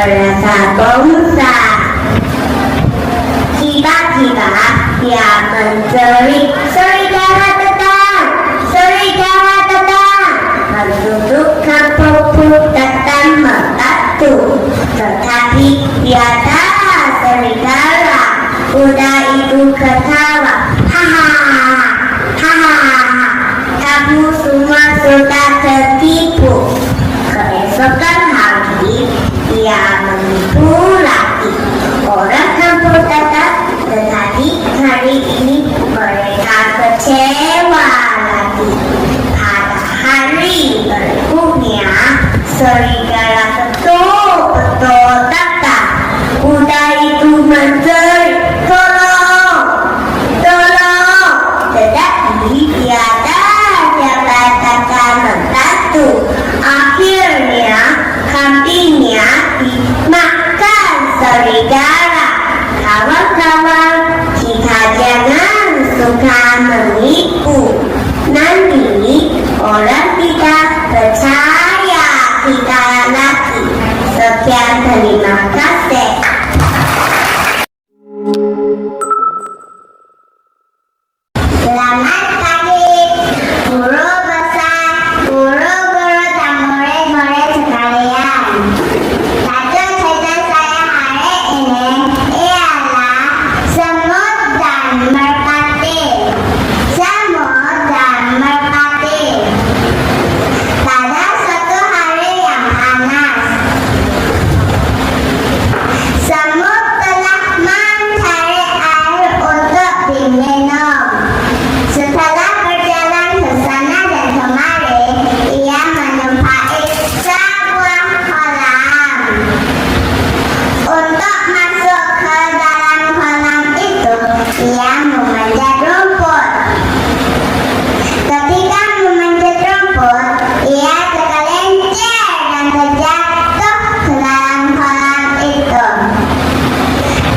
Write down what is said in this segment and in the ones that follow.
merasa bosan. Tiba-tiba dia menjerit, serigala datang, serigala datang. Penduduk kampung pun datang membantu. Tetapi tiada serigala. Kuda itu ketawa, haha, haha, kamu semua sudah tertipu. Keesokan hari, dia menipu lagi. Orang kampung datang, tetapi hari ini mereka kecewa lagi. Pada hari berikutnya, serigala betul-betul datang. Kuda itu menjerit, tolong, tolong. Tetapi tiada siapa datang membantu. Akhirnya kambingnya dimakan serigala. Kawan-kawan, kita jangan suka menipu. Nanti orang tidak percaya kita lagi. Sekian, terima kasih. Selamat pagi, guru besar, guru-guru dan murid-murid sekalian. Tajuk cerita saya hari ini ialah semut dan merpati. Semut dan merpati. Pada suatu hari yang panas, semut telah mencari air untuk diminum. Setelah berjalan ke sana dan kemari, ia menjumpai sebuah kolam. Untuk masuk ke dalam kolam itu, ia memanjat rumput. Ketika memanjat rumput, ia tergelincir dan terjatuh ke dalam kolam itu.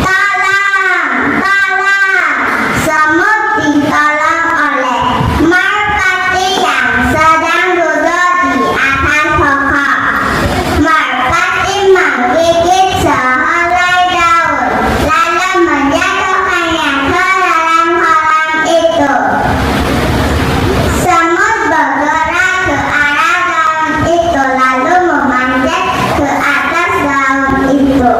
Tolong, tolong! Semut ditolong oleh merpati yang sedang duduk di atas pokok. Merpati menggigit sehelai daun, lalu menjatuhkannya ke dalam kolam itu. Semut bergerak ke arah daun itu, lalu memanjat ke atas daun itu.